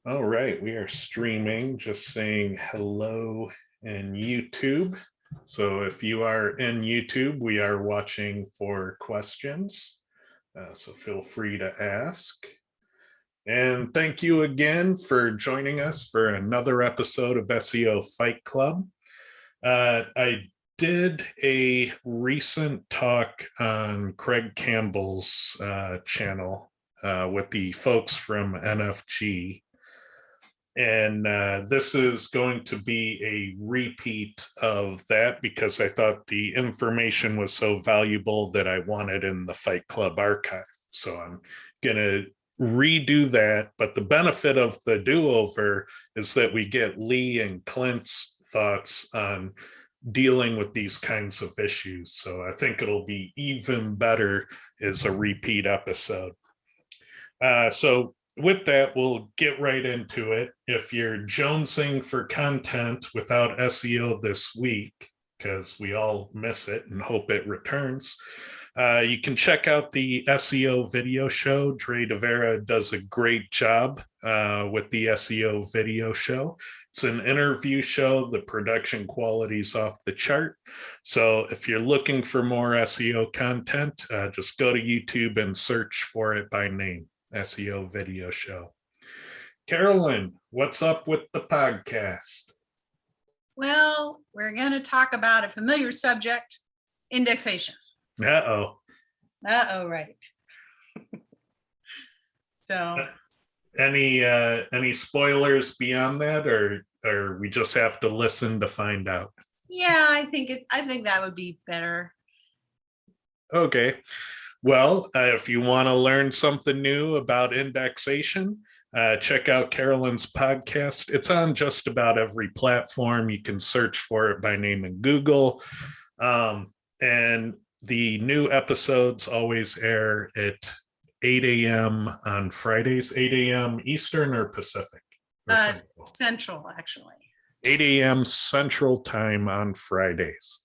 All right, we are streaming, just saying hello in YouTube. So if you are in YouTube, we are watching for questions. So feel free to ask. And thank you again for joining us for another episode of SEO Fight Club. I did a recent talk on Craig Campbell's channel with the folks from NFG. And this is going to be a repeat of that because I thought the information was so valuable that I wanted in the Fight Club archive. So I'm going to redo that. But the benefit of the do-over is that we get Lee and Clint's thoughts on dealing with these kinds of issues. So I think it'll be even better as a repeat episode. So with that, we'll get right into it. If you're jonesing for content without SEO this week, because we all miss it and hope it returns, you can check out the SEO video show. Dre DeVera does a great job with the SEO video show. It's an interview show. The production quality is off the chart. So if you're looking for more SEO content, just go to YouTube and search for it by name. SEO video show. Carolyn, what's up with the podcast? Well, we're going to talk about a familiar subject, indexation. Uh-oh, right. So any spoilers beyond that, or we just have to listen to find out? Yeah, I think that would be better. Okay. Well, if you want to learn something new about indexation, check out Carolyn's podcast. It's on just about every platform. You can search for it by name in Google. And the new episodes always air at 8 a.m. on Fridays, 8 a.m. Eastern or Pacific? Central, actually. 8 a.m. Central Time on Fridays.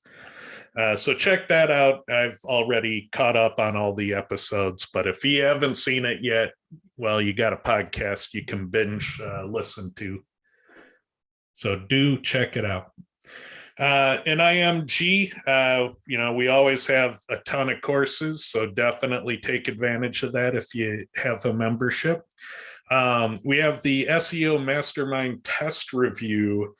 So check that out. I've already caught up on all the episodes, but if you haven't seen it yet, well, you got a podcast you can binge listen to. So do check it out. In IMG, we always have a ton of courses, so definitely take advantage of that if you have a membership. We have the SEO Mastermind test review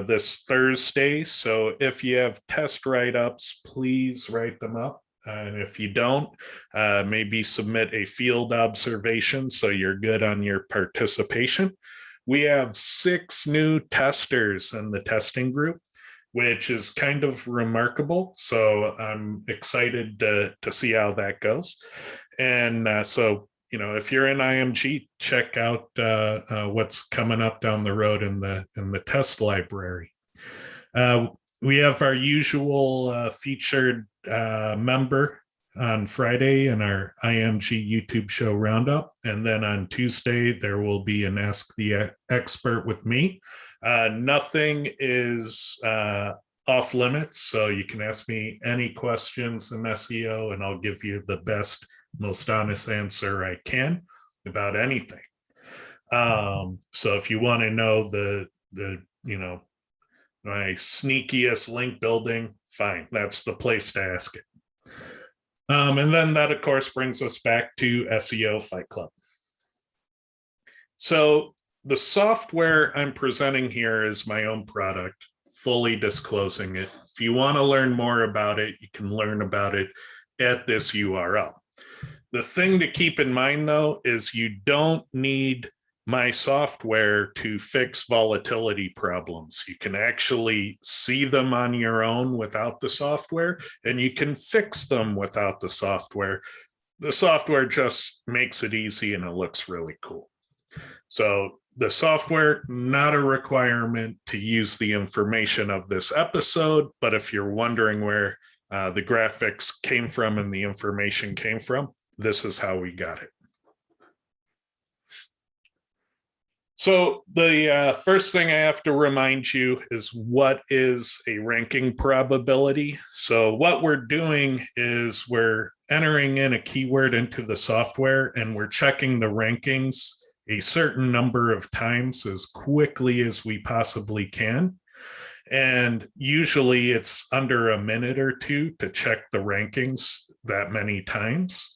this Thursday. So if you have test write-ups, please write them up. And if you don't, maybe submit a field observation so you're good on your participation. We have 6 new testers in the testing group, which is kind of remarkable. So I'm excited to see how that goes. And so if you're in IMG, check out what's coming up down the road in the test library. We have our usual featured member on Friday in our IMG YouTube show roundup. And then on Tuesday, there will be an Ask the Expert with me. Nothing is off limits, so you can ask me any questions in SEO and I'll give you the best, most honest answer I can about anything. So if you want to know the my sneakiest link building, fine, that's the place to ask it. And then that, of course, brings us back to SEO Fight Club. So the software I'm presenting here is my own product, fully disclosing it. If you want to learn more about it, you can learn about it at this URL. The thing to keep in mind, though, is you don't need my software to fix volatility problems. You can actually see them on your own without the software, and you can fix them without the software. The software just makes it easy and it looks really cool. So the software, not a requirement to use the information of this episode, but if you're wondering where the graphics came from and the information came from, this is how we got it. So the first thing I have to remind you is what is a ranking probability. So what we're doing is we're entering in a keyword into the software and we're checking the rankings a certain number of times as quickly as we possibly can. And usually it's under a minute or two to check the rankings that many times.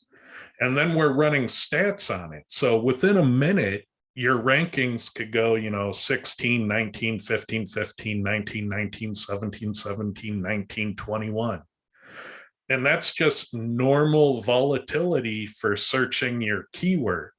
And then we're running stats on it. So within a minute, your rankings could go, 16, 19, 15, 15, 19, 19, 17, 17, 19, 21. And that's just normal volatility for searching your keyword.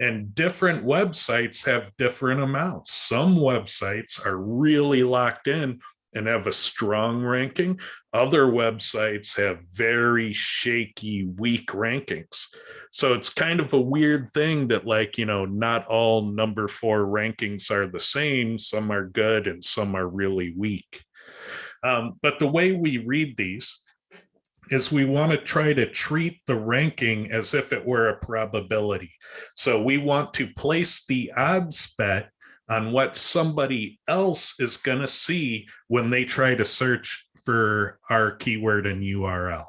And different websites have different amounts. Some websites are really locked in and have a strong ranking. Other websites have very shaky, weak rankings. So it's kind of a weird thing that, not all number 4 rankings are the same. Some are good and some are really weak. But the way we read these is we want to try to treat the ranking as if it were a probability. So we want to place the odds bet on what somebody else is going to see when they try to search for our keyword and URL.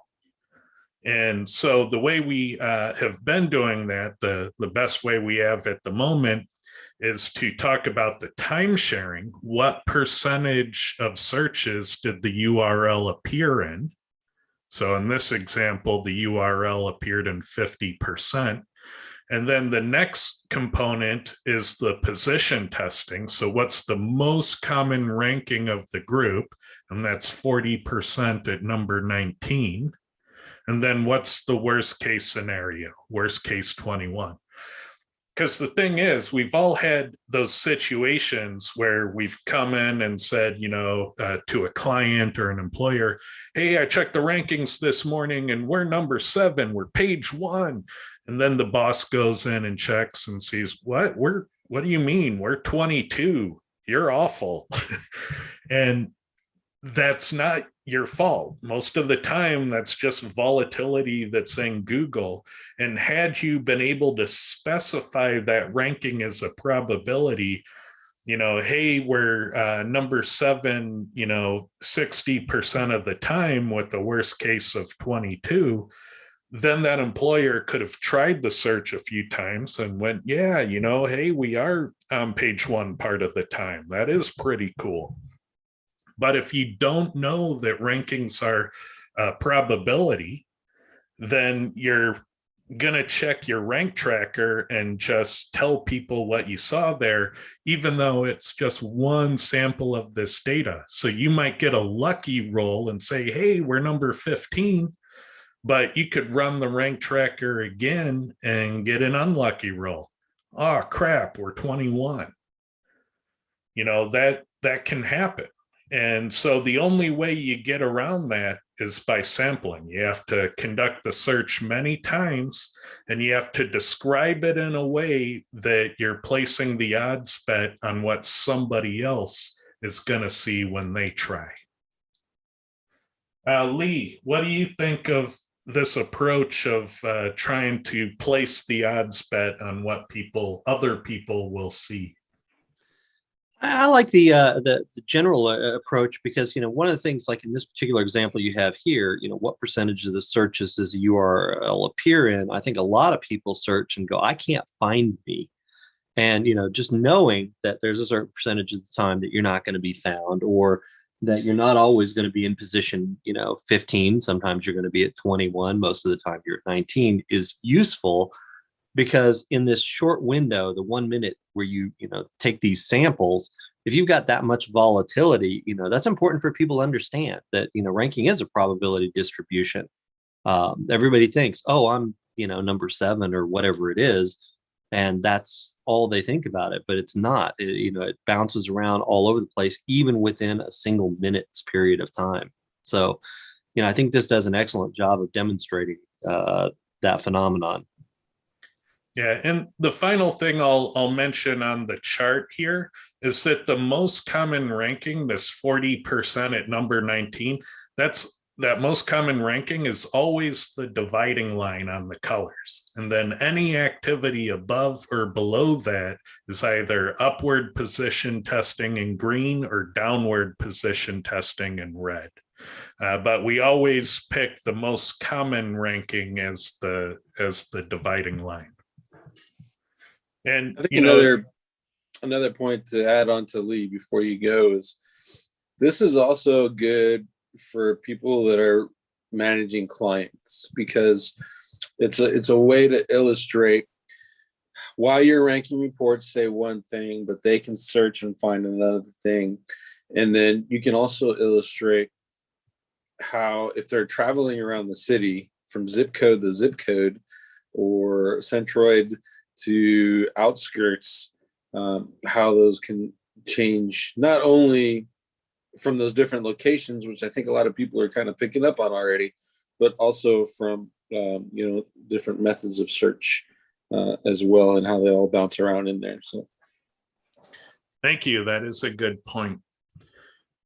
And so the way we have been doing that, the best way we have at the moment is to talk about the time sharing. What percentage of searches did the URL appear in? So in this example, the URL appeared in 50%. And then the next component is the position testing. So what's the most common ranking of the group? And that's 40% at number 19. And then what's the worst case scenario? Worst case 21. Because the thing is, we've all had those situations where we've come in and said, to a client or an employer, hey, I checked the rankings this morning and we're number 7, we're page 1. And then the boss goes in and checks and sees, what do you mean? We're 22. You're awful. And that's not your fault. Most of the time, that's just volatility that's in Google. And had you been able to specify that ranking as a probability, hey, we're number 7, 60% of the time with the worst case of 22, then that employer could have tried the search a few times and went, yeah, hey, we are on page 1 part of the time. That is pretty cool. But if you don't know that rankings are a probability, then you're going to check your rank tracker and just tell people what you saw there, even though it's just one sample of this data. So you might get a lucky roll and say, hey, we're number 15, but you could run the rank tracker again and get an unlucky roll. Oh, crap, we're 21. That can happen. And so the only way you get around that is by sampling. You have to conduct the search many times, and you have to describe it in a way that you're placing the odds bet on what somebody else is going to see when they try. Lee, what do you think of this approach of trying to place the odds bet on what other people will see? I like the general approach because one of the things, like in this particular example you have here, what percentage of the searches does the URL appear in? I think a lot of people search and go, I can't find me, and just knowing that there's a certain percentage of the time that you're not going to be found, or that you're not always going to be in position 15. Sometimes you're going to be at 21. Most of the time you're at 19 is useful. Because in this short window, the 1 minute where you take these samples, if you've got that much volatility, that's important for people to understand that ranking is a probability distribution. Everybody thinks, oh, I'm number 7 or whatever it is, and that's all they think about it. But it's not. It bounces around all over the place, even within a single minute's period of time. So, I think this does an excellent job of demonstrating that phenomenon. Yeah, and the final thing I'll mention on the chart here is that the most common ranking, this 40% at number 19, that most common ranking is always the dividing line on the colors. And then any activity above or below that is either upward position testing in green or downward position testing in red. But we always pick the most common ranking as the dividing line. And I think another point to add on to Lee before you go is this is also good for people that are managing clients, because it's a way to illustrate why your ranking reports say one thing, but they can search and find another thing. And then you can also illustrate how, if they're traveling around the city from zip code to zip code or centroid to outskirts, how those can change not only from those different locations, which I think a lot of people are kind of picking up on already, but also from different methods of search as well, and how they all bounce around in there. So thank you. That is a good point.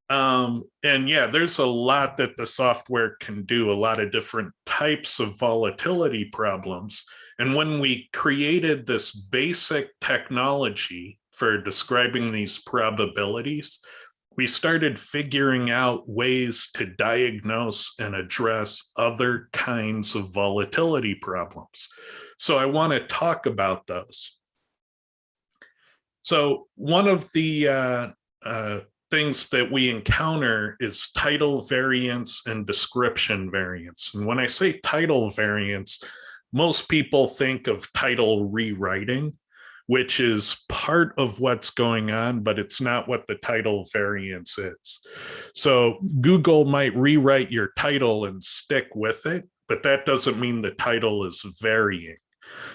And yeah, there's a lot that the software can do, a lot of different types of volatility problems. And when we created this basic technology for describing these probabilities, we started figuring out ways to diagnose and address other kinds of volatility problems. So I want to talk about those. So one of the things that we encounter is title variance and description variance. And when I say title variance, most people think of title rewriting, which is part of what's going on, but it's not what the title variance is. So Google might rewrite your title and stick with it, but that doesn't mean the title is varying.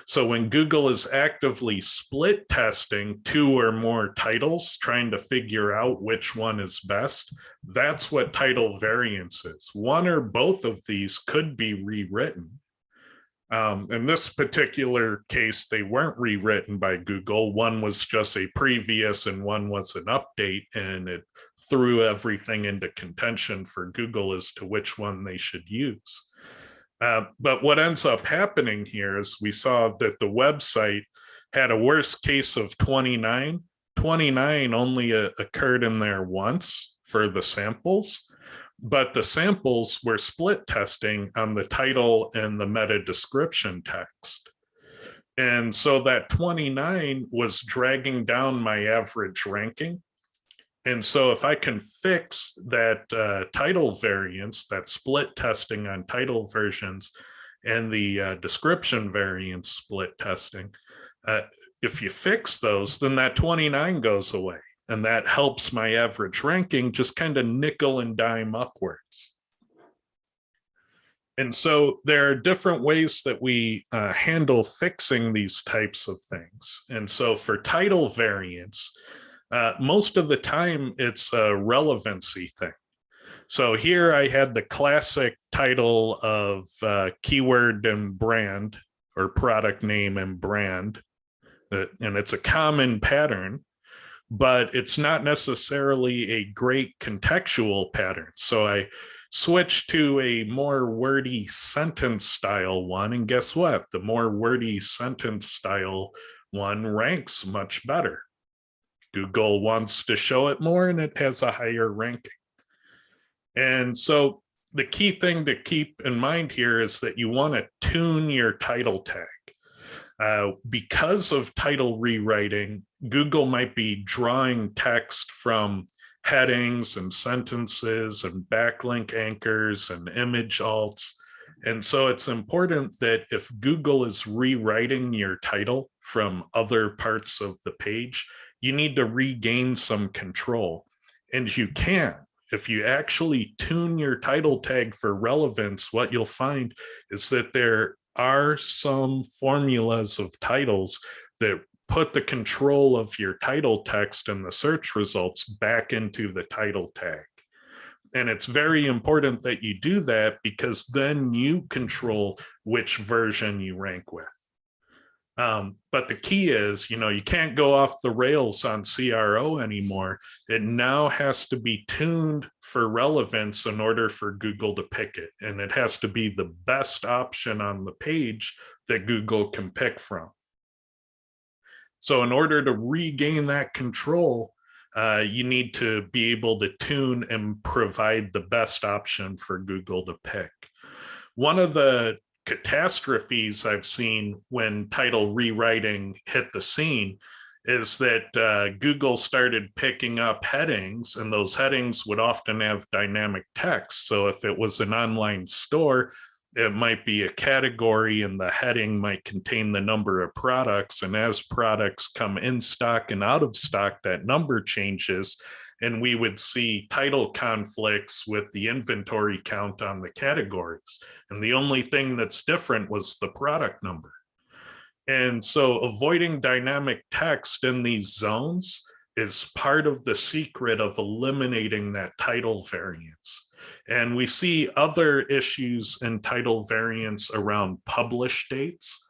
So when Google is actively split testing 2 or more titles, trying to figure out which one is best, that's what title variance is. One or both of these could be rewritten. In this particular case, they weren't rewritten by Google. One was just a previous and one was an update, and it threw everything into contention for Google as to which one they should use. But what ends up happening here is we saw that the website had a worst case of 29. 29 only occurred in there once for the samples, but the samples were split testing on the title and the meta description text. And so that 29 was dragging down my average ranking. And so if I can fix that title variance, that split testing on title versions, and the description variance split testing, if you fix those, then that 29 goes away. And that helps my average ranking just kind of nickel and dime upwards. And so there are different ways that we handle fixing these types of things. And so for title variance, most of the time it's a relevancy thing. So here I had the classic title of keyword and brand, or product name and brand, and it's a common pattern, but it's not necessarily a great contextual pattern. So I switched to a more wordy sentence style one, and guess what? The more wordy sentence style one ranks much better. Google wants to show it more, and it has a higher ranking. And so the key thing to keep in mind here is that you want to tune your title tag. Because of title rewriting, Google might be drawing text from headings and sentences and backlink anchors and image alts. And so it's important that if Google is rewriting your title from other parts of the page, you need to regain some control. And you can. If you actually tune your title tag for relevance, what you'll find is that there are some formulas of titles that put the control of your title text and the search results back into the title tag. And it's very important that you do that, because then you control which version you rank with. But the key is, you can't go off the rails on CRO anymore. It now has to be tuned for relevance in order for Google to pick it. And it has to be the best option on the page that Google can pick from. So in order to regain that control, you need to be able to tune and provide the best option for Google to pick. One of the catastrophes I've seen when title rewriting hit the scene is that Google started picking up headings, and those headings would often have dynamic text. So if it was an online store, it might be a category, and the heading might contain the number of products. And as products come in stock and out of stock, that number changes. And we would see title conflicts with the inventory count on the categories. And the only thing that's different was the product number. And so avoiding dynamic text in these zones is part of the secret of eliminating that title variance. And we see other issues in title variance around publish dates.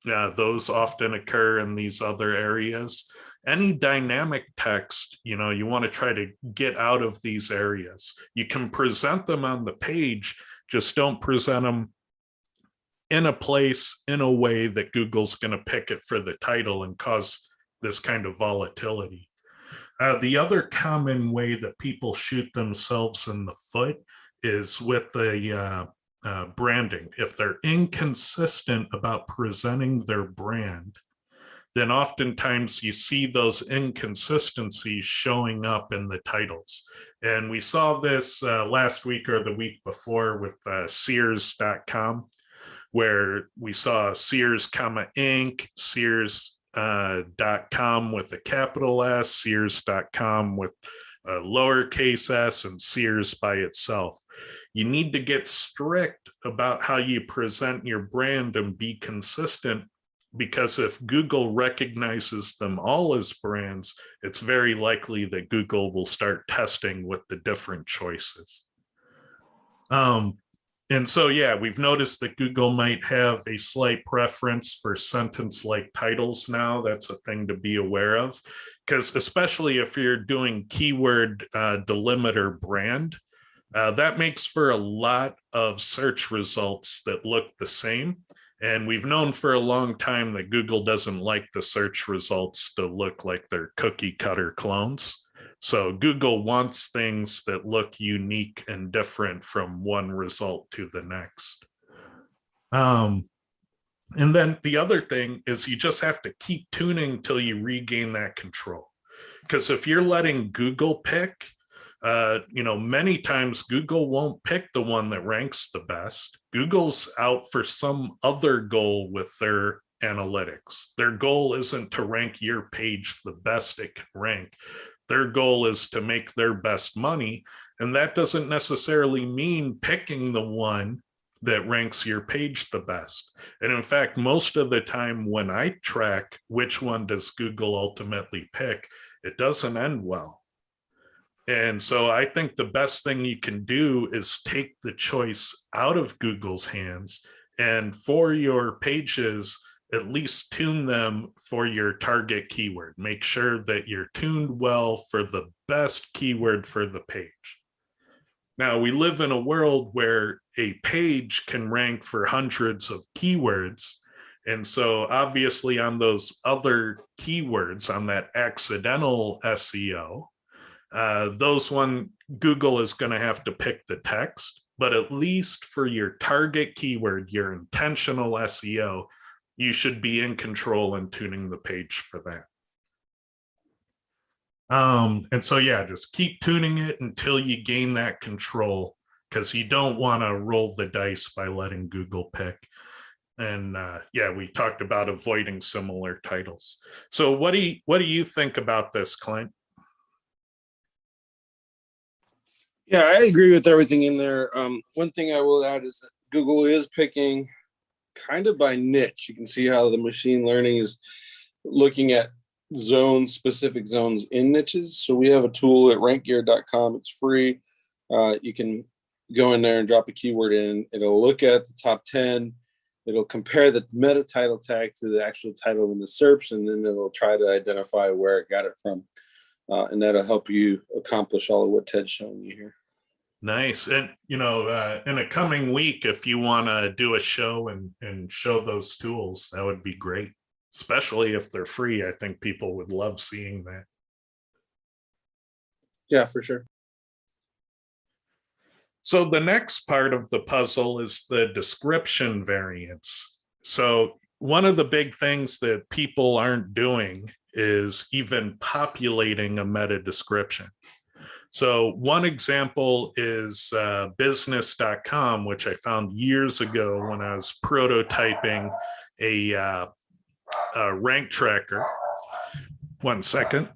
Those often occur in these other areas. Any dynamic text, you want to try to get out of these areas. You can present them on the page, just don't present them in a place, in a way that Google's going to pick it for the title and cause this kind of volatility. The other common way that people shoot themselves in the foot is with the branding. If they're inconsistent about presenting their brand, then oftentimes you see those inconsistencies showing up in the titles. And we saw this last week or the week before with Sears.com, where we saw Sears, Inc., Sears.com with a capital S, Sears.com with a lowercase s, and Sears by itself. You need to get strict about how you present your brand and be consistent, because if Google recognizes them all as brands, it's very likely that Google will start testing with the different choices. And so, yeah, we've noticed that Google might have a slight preference for sentence-like titles now. That's a thing to be aware of, because especially if you're doing keyword delimiter brand, that makes for a lot of search results that look the same. And we've known for a long time that Google doesn't like the search results to look like they're cookie cutter clones. So Google wants things that look unique and different from one result to the next. And then the other thing is you just have to keep tuning till you regain that control. Because if you're letting Google pick, many times Google won't pick the one that ranks the best. Google's out for some other goal with their analytics. Their goal isn't to rank your page the best it can rank. Their goal is to make their best money. And that doesn't necessarily mean picking the one that ranks your page the best. And in fact, most of the time when I track which one does Google ultimately pick, it doesn't end well. And so I think the best thing you can do is take the choice out of Google's hands, and for your pages, at least tune them for your target keyword. Make sure that you're tuned well for the best keyword for the page. Now, we live in a world where a page can rank for hundreds of keywords. And so obviously on those other keywords, on that accidental SEO, those one, Google is going to have to pick the text, but at least for your target keyword, your intentional SEO, you should be in control and tuning the page for that. And so, yeah, just keep tuning it until you gain that control, because you don't want to roll the dice by letting Google pick. And yeah, we talked about avoiding similar titles. So what do you think about this, Clint? Yeah, I agree with everything in there. One thing I will add is that Google is picking kind of by niche. You can see how the machine learning is looking at specific zones in niches. So we have a tool at rankgear.com. It's free. You can go in there and drop a keyword in. It'll look at the top 10. It'll compare the meta title tag to the actual title in the SERPs, and then it'll try to identify where it got it from. And that'll help you accomplish all of what Ted's showing you here. Nice. And, in a coming week, if you want to do a show and show those tools, that would be great, especially if they're free. I think people would love seeing that. Yeah, for sure. So the next part of the puzzle is the description variance. So one of the big things that people aren't doing is even populating a meta description. So one example is business.com, which I found years ago when I was prototyping a rank tracker. 1 second.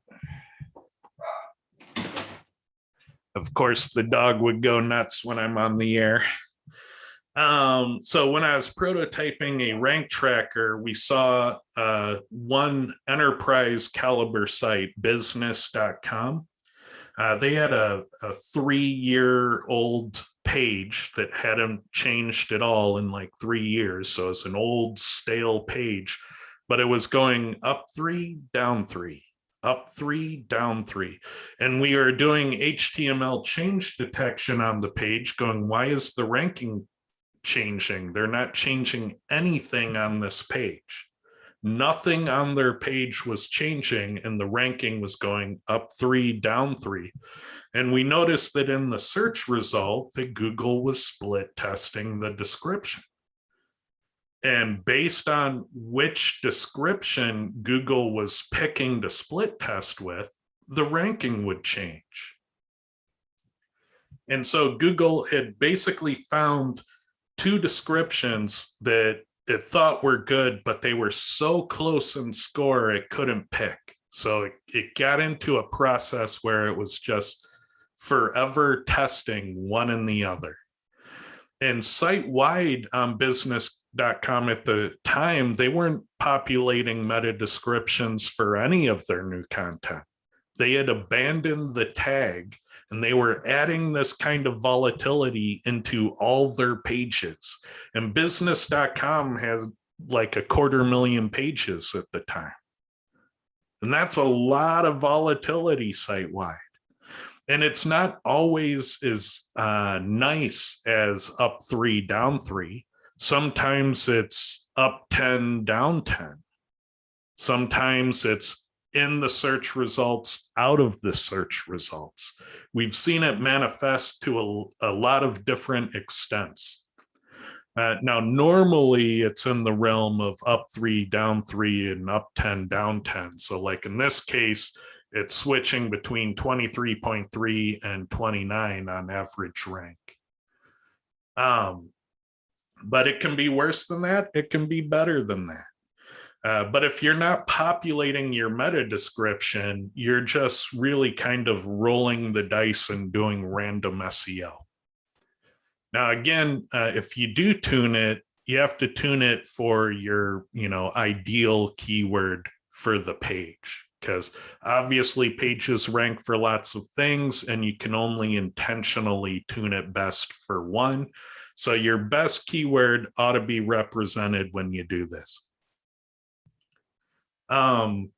Of course, the dog would go nuts when I'm on the air. So when I was prototyping a rank tracker, we saw one enterprise caliber site, business.com. They had a 3-year-old page that hadn't changed at all in like 3 years. So it's an old stale page, but it was going up 3, down 3, up 3, down 3. And we are doing HTML change detection on the page going, why is the ranking changing? They're not changing anything on this page. Nothing on their page was changing and the ranking was going up 3, down 3. And we noticed that in the search result that Google was split testing the description. And based on which description Google was picking to split test with, the ranking would change. And so Google had basically found 2 descriptions that it thought were good, but they were so close in score, it couldn't pick. So it got into a process where it was just forever testing one and the other. And site-wide on business.com at the time, they weren't populating meta descriptions for any of their new content. They had abandoned the tag and they were adding this kind of volatility into all their pages. And business.com has like 250,000 pages at the time. And that's a lot of volatility site-wide. And it's not always as nice as up 3, down 3. Sometimes it's up 10, down 10. Sometimes it's in the search results, out of the search results. We've seen it manifest to a lot of different extents. Now, normally it's in the realm of up 3, down 3, and up 10, down 10. So like in this case, it's switching between 23.3 and 29 on average rank. But it can be worse than that. It can be better than that. But if you're not populating your meta description, you're just really kind of rolling the dice and doing random SEO. Now, again, if you do tune it, you have to tune it for your, ideal keyword for the page. Because obviously pages rank for lots of things and you can only intentionally tune it best for one. So your best keyword ought to be represented when you do this. And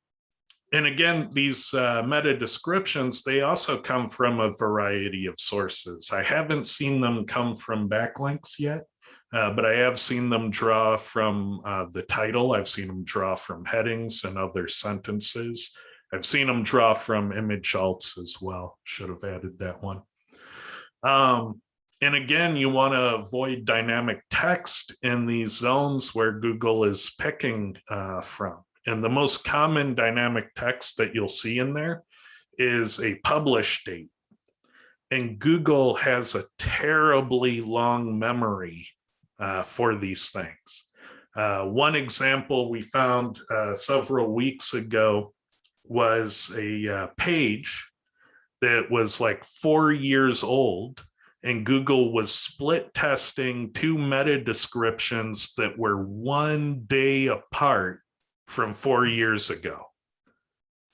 again, these meta descriptions, they also come from a variety of sources. I haven't seen them come from backlinks yet, but I have seen them draw from the title. I've seen them draw from headings and other sentences. I've seen them draw from image alts as well. Should have added that one. And again, you want to avoid dynamic text in these zones where Google is picking from. And the most common dynamic text that you'll see in there is a publish date. And Google has a terribly long memory for these things. One example we found several weeks ago was a page that was like 4 years old, and Google was split testing 2 meta descriptions that were 1 day apart from 4 years ago.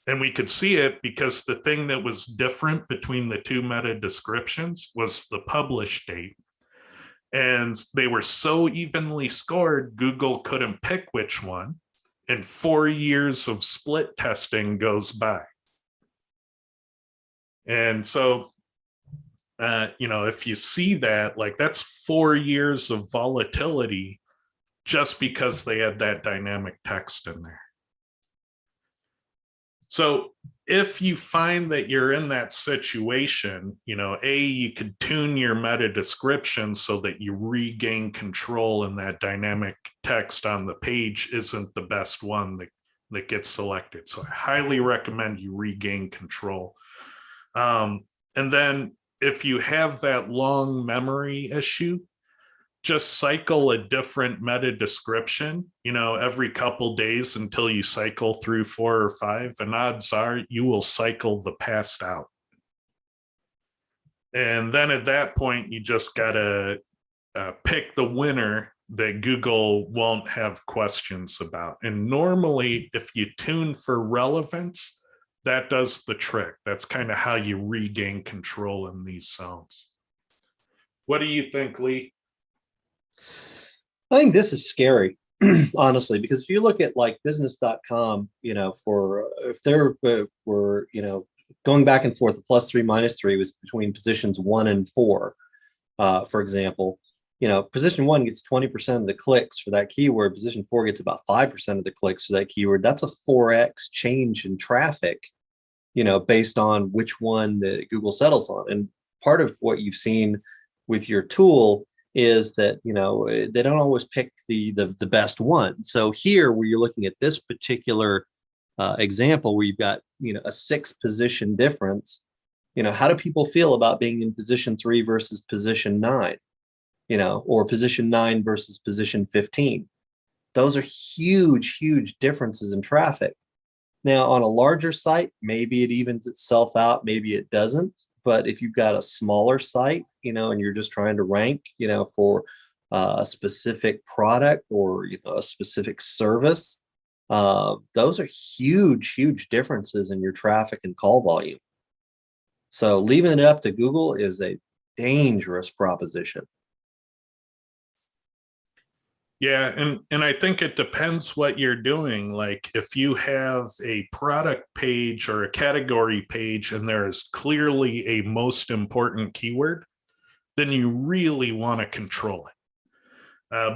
And we could see it because the thing that was different between the 2 meta descriptions was the publish date. And they were so evenly scored, Google couldn't pick which one. And 4 years of split testing goes by. And so, if you see that, like that's 4 years of volatility just because they had that dynamic text in there. So if you find that you're in that situation, you could tune your meta description so that you regain control and that dynamic text on the page isn't the best one that gets selected. So I highly recommend you regain control. And then if you have that long memory issue, just cycle a different meta description, every couple days until you cycle through 4 or 5, and odds are you will cycle the past out. And then at that point, you just gotta pick the winner that Google won't have questions about. And normally, if you tune for relevance, that does the trick. That's kind of how you regain control in these zones. What do you think, Lee? I think this is scary, honestly, because if you look at like business.com, for if there were, going back and forth, the +3, -3 was between positions 1 and 4, for example. Position 1 gets 20% of the clicks for that keyword. Position 4 gets about 5% of the clicks for that keyword. That's a 4x change in traffic, based on which one that Google settles on. And part of what you've seen with your tool is that they don't always pick the best one. So here, where you're looking at this particular example, where you've got a 6 position difference, how do people feel about being in position 3 versus position 9, or position 9 versus position 15? Those are huge differences in traffic. Now, on a larger site, maybe it evens itself out, maybe it doesn't. But if you've got a smaller site, and you're just trying to rank, for a specific product or, a specific service, those are huge differences in your traffic and call volume. So leaving it up to Google is a dangerous proposition. Yeah, and I think it depends what you're doing. Like if you have a product page or a category page and there is clearly a most important keyword, then you really want to control it.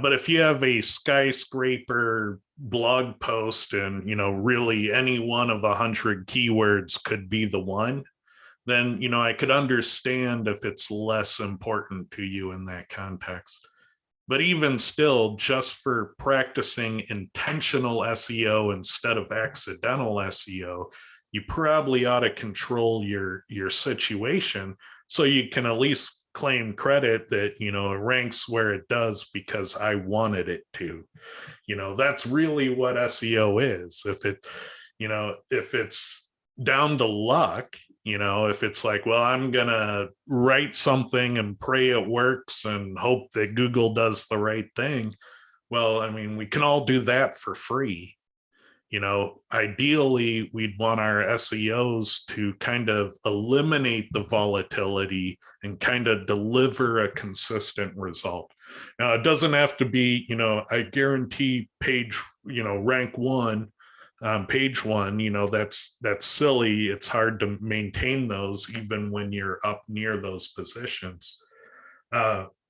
But if you have a skyscraper blog post and really any one of 100 keywords could be the one, then I could understand if it's less important to you in that context. But even still, just for practicing intentional SEO instead of accidental SEO, you probably ought to control your situation so you can at least claim credit that it ranks where it does because I wanted it to. That's really what SEO is. If it's down to luck, if it's like, well, I'm gonna write something and pray it works and hope that Google does the right thing, well, I mean, we can all do that for free. Ideally, we'd want our SEOs to kind of eliminate the volatility and kind of deliver a consistent result. Now, it doesn't have to be, I guarantee page, rank 1, page 1, that's silly. It's hard to maintain those even when you're up near those positions.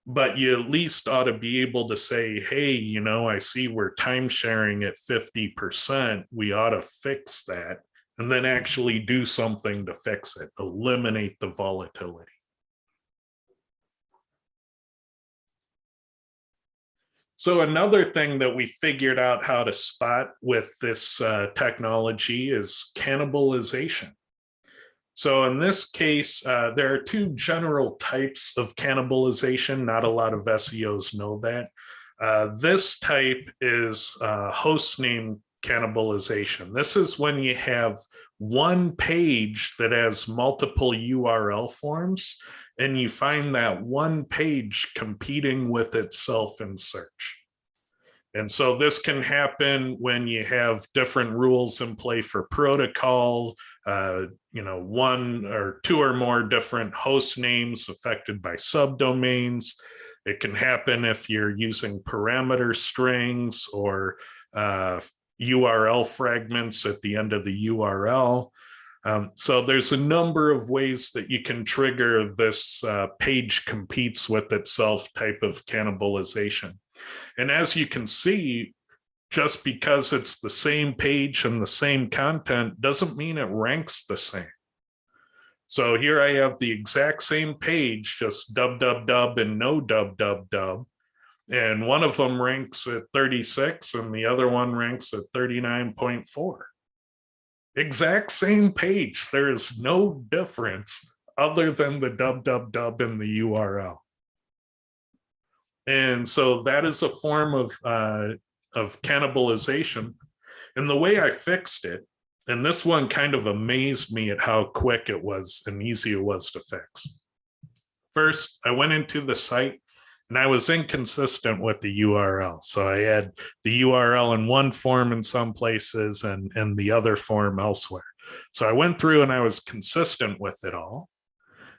But you at least ought to be able to say, hey, I see we're time sharing at 50%. We ought to fix that, and then actually do something to fix it, eliminate the volatility. So another thing that we figured out how to spot with this technology is cannibalization. So in this case, there are 2 general types of cannibalization. Not a lot of SEOs know that. This type is host name cannibalization. This is when you have one page that has multiple URL forms, and you find that one page competing with itself in search. And so this can happen when you have different rules in play for protocol, 1 or 2 or more different host names affected by subdomains. It can happen if you're using parameter strings or URL fragments at the end of the URL. So there's a number of ways that you can trigger this page competes with itself type of cannibalization. And as you can see, just because it's the same page and the same content doesn't mean it ranks the same. So here I have the exact same page, just dub, dub, dub, and no dub, dub, dub. And one of them ranks at 36 and the other one ranks at 39.4. Exact same page. There is no difference other than the dub, dub, dub in the URL. And so that is a form of cannibalization. And the way I fixed it, and this one kind of amazed me at how quick it was and easy it was to fix. First, I went into the site and I was inconsistent with the URL. So I had the URL in one form in some places and the other form elsewhere. So I went through and I was consistent with it all.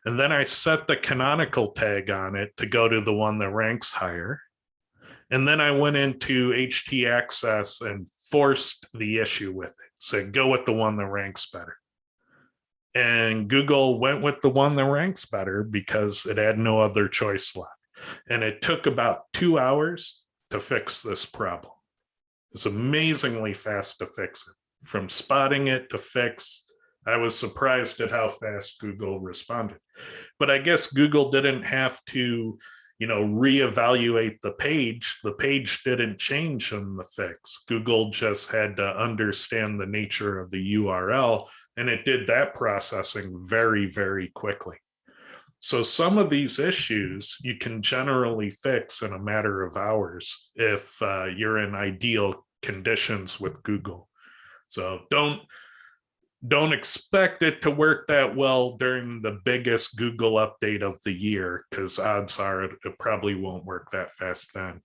And then I set the canonical tag on it to go to the one that ranks higher. And then I went into htaccess and forced the issue with it. Said, go with the one that ranks better. And Google went with the one that ranks better because it had no other choice left. And it took about 2 hours to fix this problem. It's amazingly fast to fix it. From spotting it to fix, I was surprised at how fast Google responded. But I guess Google didn't have to, reevaluate the page. The page didn't change in the fix. Google just had to understand the nature of the URL, and it did that processing very, very quickly. So some of these issues you can generally fix in a matter of hours if you're in ideal conditions with Google. So don't expect it to work that well during the biggest Google update of the year, because odds are it probably won't work that fast then.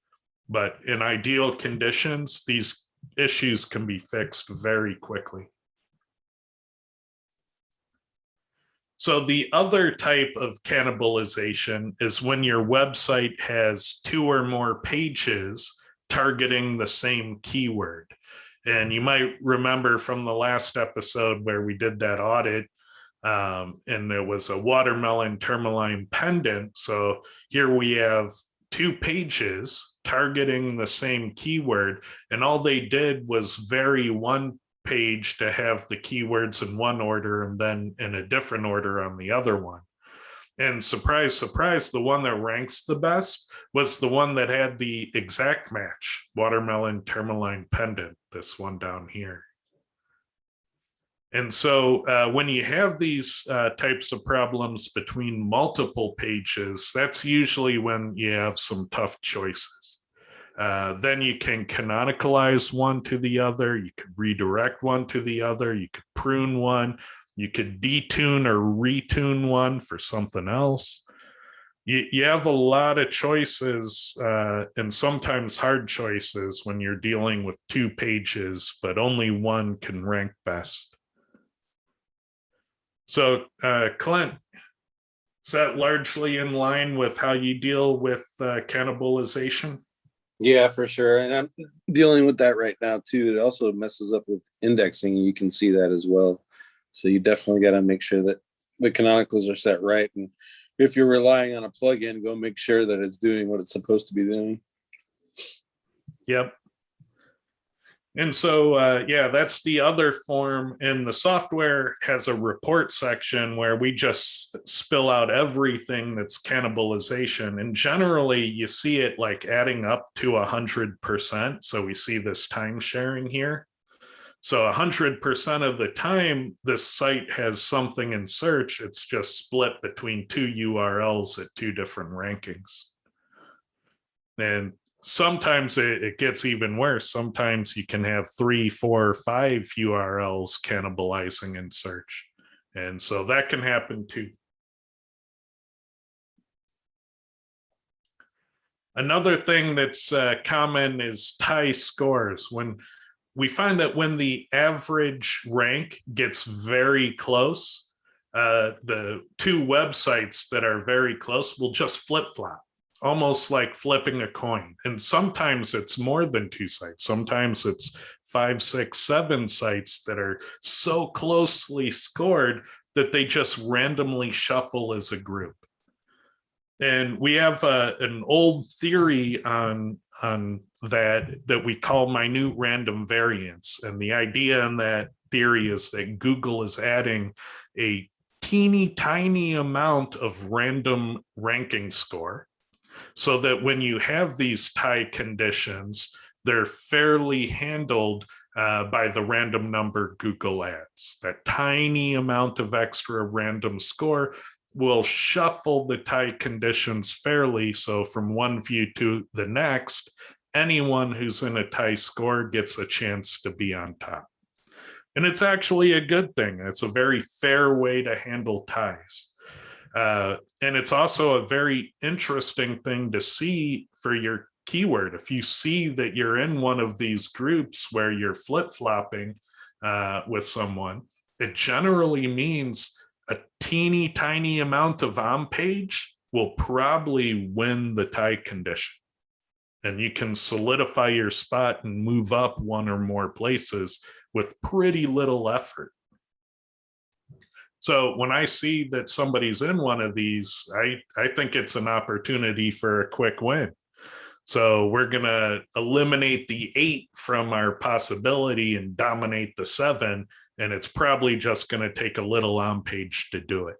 But in ideal conditions, these issues can be fixed very quickly. So the other type of cannibalization is when your website has 2 or more pages targeting the same keyword. And you might remember from the last episode where we did that audit, and there was a watermelon tourmaline pendant. So here we have 2 pages targeting the same keyword, and all they did was vary one page to have the keywords in one order and then in a different order on the other one. And surprise, surprise, the one that ranks the best was the one that had the exact match, watermelon tourmaline pendant, this one down here. And so when you have these types of problems between multiple pages, that's usually when you have some tough choices. Then you can canonicalize one to the other, you could redirect one to the other, you could prune one, you could detune or retune one for something else. You have a lot of choices and sometimes hard choices when you're dealing with 2 pages, but only one can rank best. So Clint, is that largely in line with how you deal with cannibalization? Yeah, for sure. And I'm dealing with that right now too. It also messes up with indexing. You can see that as well. So you definitely got to make sure that the canonicals are set right. And if you're relying on a plugin, go make sure that it's doing what it's supposed to be doing. Yep. And so, yeah, that's the other form. And the software has a report section where we just spill out everything that's cannibalization. And generally, you see it like adding up to 100%. So we see this time sharing here. So 100% of the time, this site has something in search. It's just split between 2 URLs at 2 different rankings. And sometimes it gets even worse. Sometimes you can have 3, 4, 5 URLs cannibalizing in search. And so that can happen too. Another thing that's common is tie scores. When we find that when the average rank gets very close, the 2 websites that are very close will just flip-flop, almost like flipping a coin. And sometimes it's more than 2 sites. Sometimes it's 5, 6, 7 sites that are so closely scored that they just randomly shuffle as a group. And we have an old theory on that we call minute random variance. And the idea in that theory is that Google is adding a teeny tiny amount of random ranking score, so that when you have these tie conditions, they're fairly handled by the random number Google adds. That tiny amount of extra random score will shuffle the tie conditions fairly. So from one view to the next, anyone who's in a tie score gets a chance to be on top. And it's actually a good thing. It's a very fair way to handle ties. And it's also a very interesting thing to see for your keyword. If you see that you're in one of these groups where you're flip-flopping with someone, it generally means a teeny tiny amount of on page will probably win the tie condition. And you can solidify your spot and move up one or more places with pretty little effort. So when I see that somebody's in one of these, I think it's an opportunity for a quick win. So we're going to eliminate the 8 from our possibility and dominate the 7. And it's probably just going to take a little on page to do it.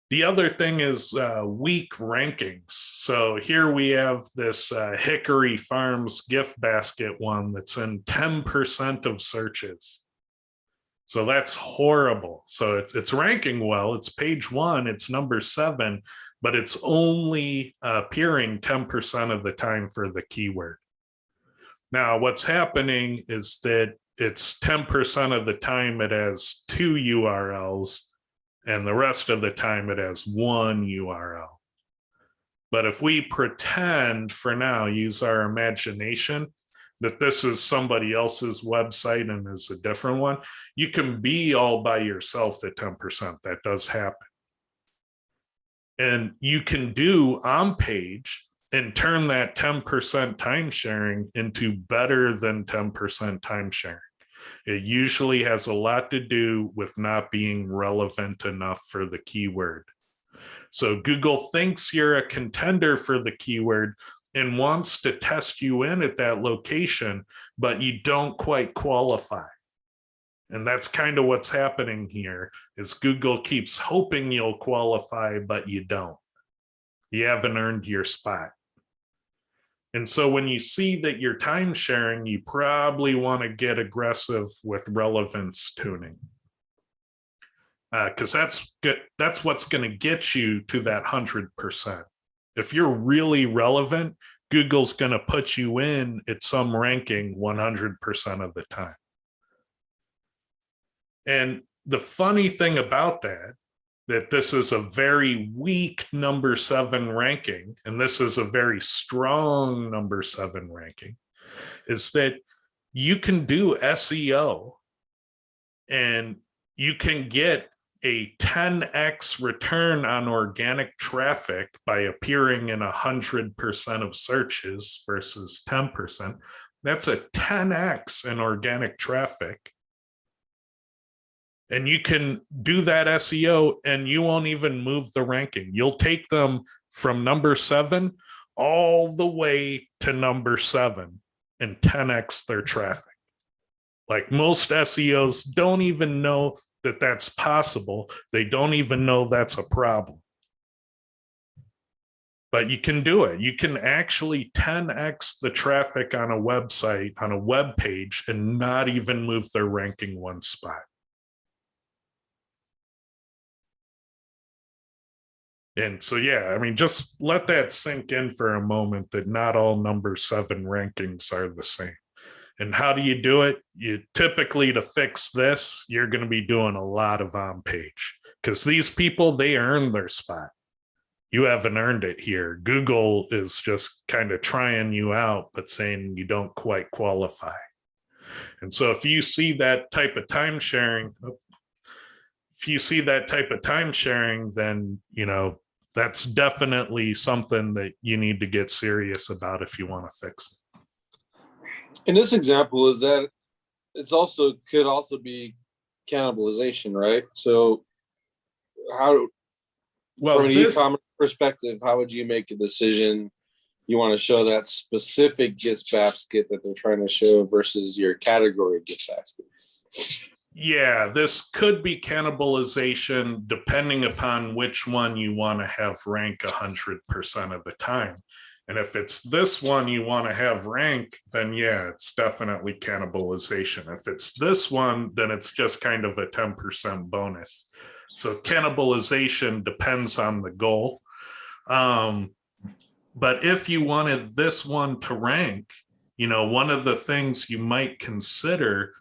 The other thing is weak rankings. So here we have this Hickory Farms gift basket one that's in 10% of searches. So that's horrible. So it's ranking well. It's page 1, it's number 7, but it's only appearing 10% of the time for the keyword. Now, what's happening is that it's 10% of the time it has 2 URLs, and the rest of the time it has 1 URL. But if we pretend for now, use our imagination, that this is somebody else's website and is a different one, you can be all by yourself at 10%. That does happen. And you can do on page and turn that 10% time sharing into better than 10% time sharing. It usually has a lot to do with not being relevant enough for the keyword. So Google thinks you're a contender for the keyword and wants to test you in at that location, but you don't quite qualify. And that's kind of what's happening here, is Google keeps hoping you'll qualify, but you don't. You haven't earned your spot. And so when you see that you're time sharing, you probably want to get aggressive with relevance tuning. Because that's what's going to get you to that 100%. If you're really relevant, Google's going to put you in at some ranking 100% of the time. And the funny thing about that this is a very weak number 7 ranking, and this is a very strong number 7 ranking, is that you can do SEO and you can get a 10x return on organic traffic by appearing in 100% of searches versus 10%. That's a 10x in organic traffic. And you can do that SEO and you won't even move the ranking. You'll take them from number 7 all the way to number 7 and 10x their traffic. Like most SEOs don't even know that that's possible. They don't even know that's a problem. But you can do it. You can actually 10x the traffic on a website, on a web page, and not even move their ranking 1 spot. And so, yeah, I mean, just let that sink in for a moment, that not all number 7 rankings are the same. And how do you do it? You typically, to fix this, you're going to be doing a lot of on page, because these people, they earn their spot. You haven't earned it here. Google is just kind of trying you out, but saying you don't quite qualify. And so if you see that type of time sharing, then, you know, that's definitely something that you need to get serious about if you want to fix it. In this example, is that it's also could also be cannibalization, right? So how, from an e-commerce perspective, how would you make a decision? You want to show that specific gift basket that they're trying to show versus your category gift baskets. Yeah, this could be cannibalization depending upon which one you want to have rank 100% of the time. And if it's this one you want to have rank, then yeah, it's definitely cannibalization. If it's this one, then it's just kind of a 10% bonus. So cannibalization depends on the goal. But if you wanted this one to rank, one of the things you might consider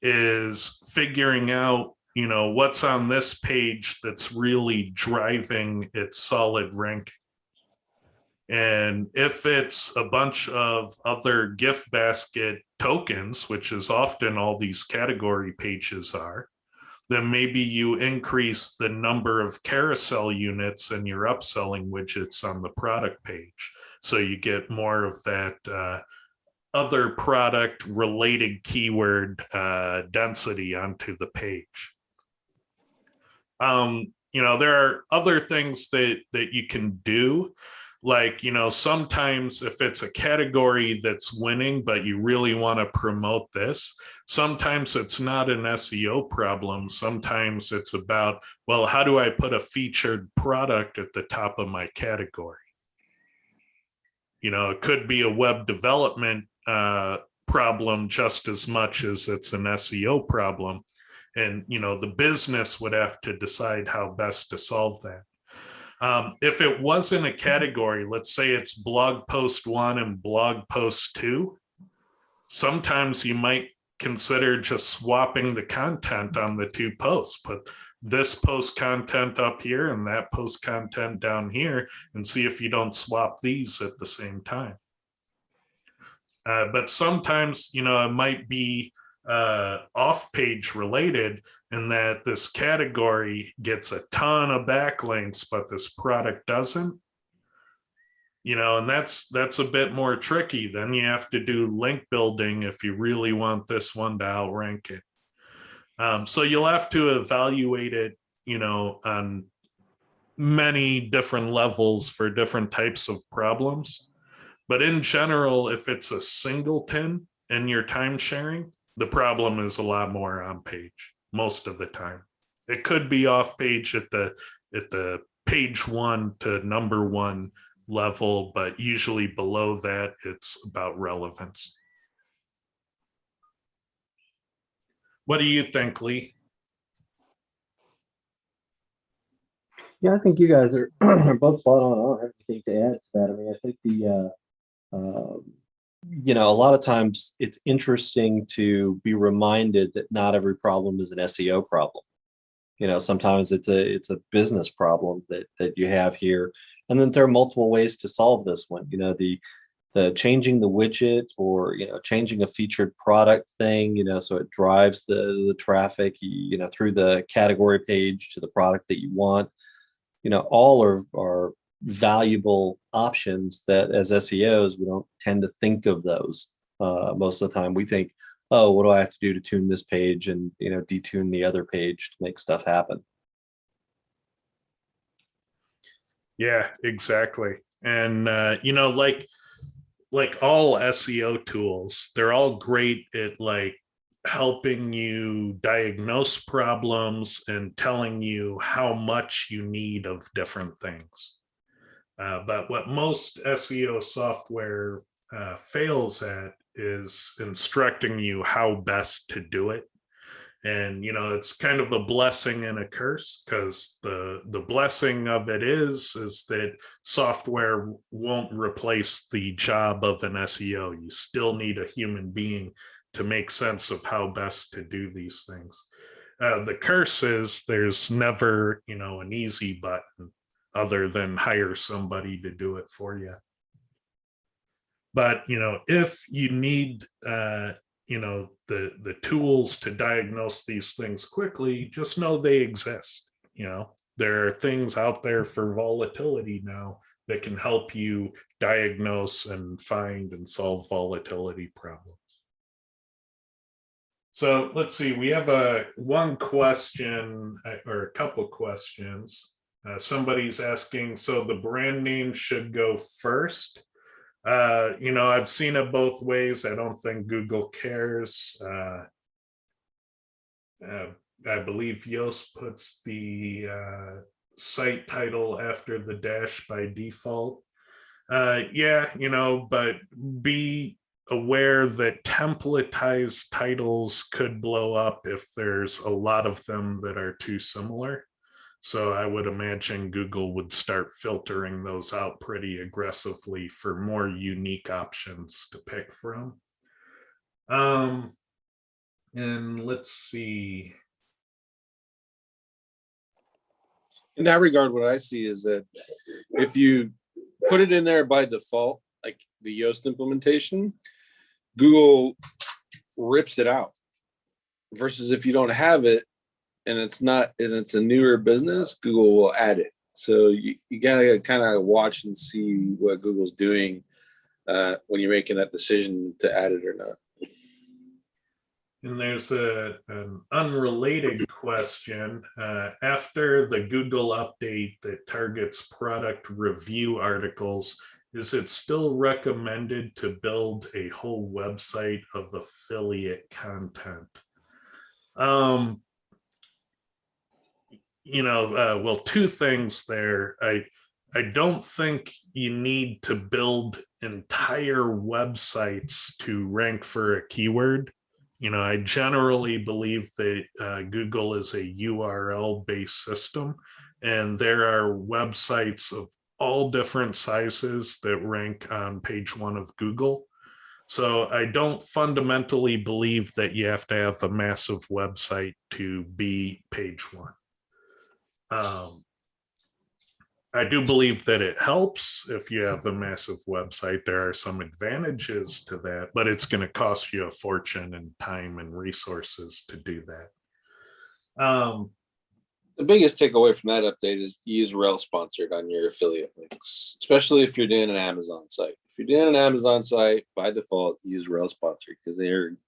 is figuring out, what's on this page that's really driving its solid ranking. And if it's a bunch of other gift basket tokens, which is often all these category pages are, then maybe you increase the number of carousel units and your upselling widgets on the product page. So you get more of that other product related keyword density onto the page. There are other things that you can do. Like, sometimes if it's a category that's winning, but you really want to promote this, sometimes it's not an SEO problem. Sometimes it's about, well, how do I put a featured product at the top of my category? It could be a web development problem just as much as it's an SEO problem. And, the business would have to decide how best to solve that. If it wasn't a category, let's say it's blog post 1 and blog post 2, sometimes you might consider just swapping the content on the 2 posts. Put this post content up here and that post content down here, and see if you don't swap these at the same time. But sometimes, it might be off-page related in that this category gets a ton of backlinks, but this product doesn't. And that's a bit more tricky. Then you have to do link building if you really want this one to outrank it. So you'll have to evaluate it, on many different levels for different types of problems. But in general, if it's a singleton in your time sharing, the problem is a lot more on page most of the time. It could be off page at the page 1 to number 1 level, but usually below that, it's about relevance. What do you think, Lee? Yeah, I think you guys are both spot on. I don't have anything to add to that. I mean, I think a lot of times it's interesting to be reminded that not every problem is an SEO problem. Sometimes it's a business problem that you have here, and then there are multiple ways to solve this one. The changing the widget, or changing a featured product thing, so it drives the traffic, through the category page to the product that you want. All are valuable options that as SEOs, we don't tend to think of those. Most of the time we think, oh, what do I have to do to tune this page and, detune the other page to make stuff happen. Yeah, exactly. And, like all SEO tools, they're all great at helping you diagnose problems and telling you how much you need of different things. But what most SEO software fails at is instructing you how best to do it. And, it's kind of a blessing and a curse, because the blessing of it is that software won't replace the job of an SEO. You still need a human being to make sense of how best to do these things. The curse is there's never, an easy button other than hire somebody to do it for you. But, if you need, the tools to diagnose these things quickly, just know they exist. There are things out there for volatility now that can help you diagnose and find and solve volatility problems. So let's see, we have one question or a couple questions. Somebody's asking, so the brand name should go first. I've seen it both ways. I don't think Google cares. I believe Yoast puts the site title after the dash by default. Yeah, but be aware that templatized titles could blow up if there's a lot of them that are too similar. So I would imagine Google would start filtering those out pretty aggressively for more unique options to pick from. And let's see. In that regard, what I see is that if you put it in there by default, like the Yoast implementation, Google rips it out. Versus if you don't have it and it's a newer business, Google will add it. So you gotta kind of watch and see what Google's doing when you're making that decision to add it or not. And there's an unrelated question. After the Google update that targets product review articles, is it still recommended to build a whole website of affiliate content? Well, two things there. I don't think you need to build entire websites to rank for a keyword. I generally believe that Google is a URL-based system, and there are websites of all different sizes that rank on page 1 of Google. So I don't fundamentally believe that you have to have a massive website to be page 1. I do believe that it helps if you have a massive website. There are some advantages to that, but it's going to cost you a fortune and time and resources to do that. The biggest takeaway from that update is use rel sponsored on your affiliate links, especially if you're doing an Amazon site. If you're doing an Amazon site, by default, use rel sponsored because they're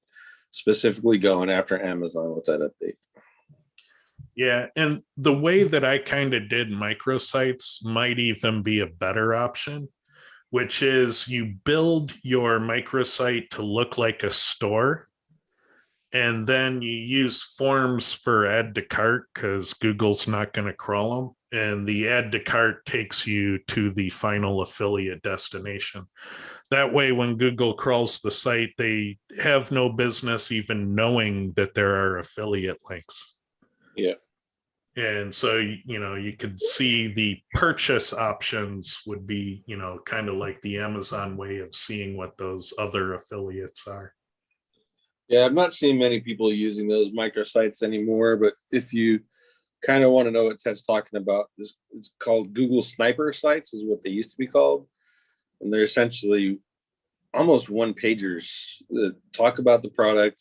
specifically going after Amazon with that update. Yeah, and the way that I kind of did microsites might even be a better option, which is you build your microsite to look like a store, and then you use forms for add to cart because Google's not going to crawl them, and the add to cart takes you to the final affiliate destination. That way, when Google crawls the site, they have no business even knowing that there are affiliate links. Yeah. And so, you could see the purchase options would be, kind of like the Amazon way of seeing what those other affiliates are. Yeah, I'm not seeing many people using those microsites anymore, but if you kind of want to know what Ted's talking about, it's called Google Sniper sites is what they used to be called. And they're essentially almost one pagers that talk about the product.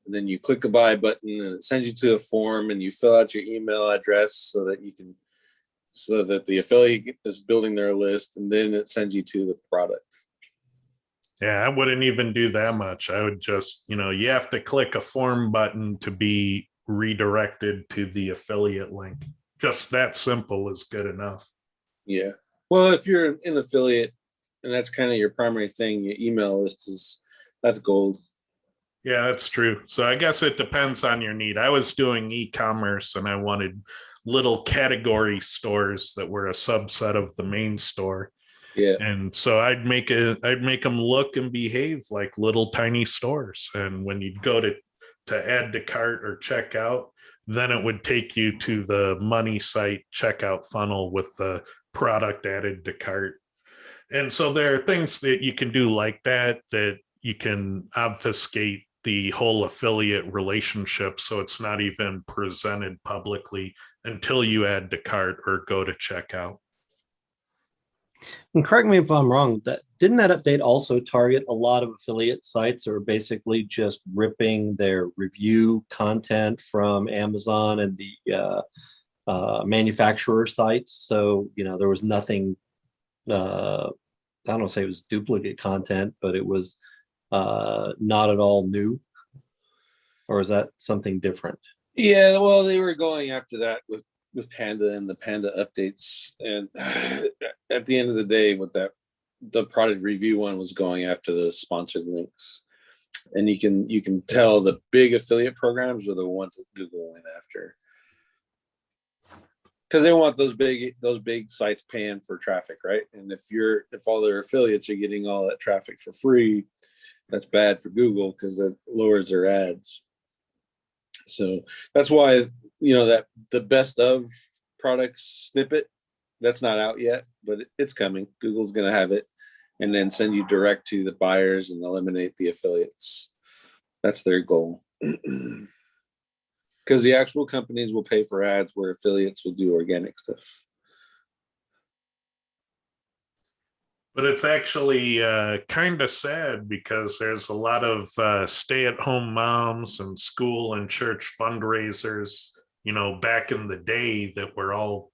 And then you click a buy button and it sends you to a form and you fill out your email address so that the affiliate is building their list, and then it sends you to the product. Yeah, I wouldn't even do that much. I would just, you have to click a form button to be redirected to the affiliate link. Just that simple is good enough. Yeah. Well, if you're an affiliate and that's kind of your primary thing, your email list that's gold. Yeah, that's true. So I guess it depends on your need. I was doing e-commerce and I wanted little category stores that were a subset of the main store. Yeah. And so I'd make them look and behave like little tiny stores. And when you'd go to add to cart or check out, then it would take you to the money site checkout funnel with the product added to cart. And so there are things that you can do like that you can obfuscate the whole affiliate relationship so it's not even presented publicly until you add to cart or go to checkout. And correct me if I'm wrong, didn't that update also target a lot of affiliate sites or basically just ripping their review content from Amazon and the manufacturer sites? So, there was nothing, I don't want to say it was duplicate content, but it was not at all new. Or is that something different? Yeah, well, they were going after that with with Panda and the Panda updates. And at the end of the day, with that, the product review one was going after the sponsored links. And you can tell the big affiliate programs are the ones that Google went after, because they want those big sites paying for traffic, right? And if all their affiliates are getting all that traffic for free, that's bad for Google because that lowers their ads. So that's why, that the best of products snippet, that's not out yet, but it's coming. Google's going to have it, and then send you direct to the buyers and eliminate the affiliates. That's their goal. Because the actual companies will pay for ads where affiliates will do organic stuff. But it's actually kind of sad because there's a lot of stay-at-home moms and school and church fundraisers, back in the day that were all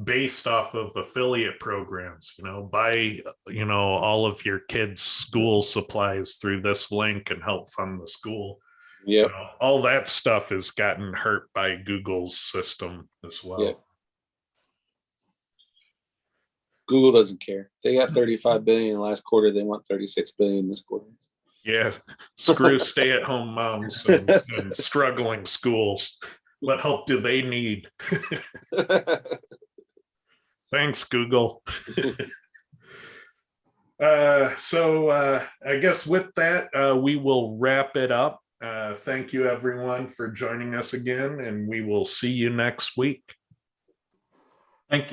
based off of affiliate programs. Buy, all of your kids' school supplies through this link and help fund the school. Yeah. All that stuff has gotten hurt by Google's system as well. Yep. Google doesn't care. They got 35 billion last quarter. They want 36 billion this quarter. Yeah, screw stay-at-home moms and struggling schools. What help do they need? Thanks, Google. So I guess with that, we will wrap it up. Thank you, everyone, for joining us again, and we will see you next week. Thank you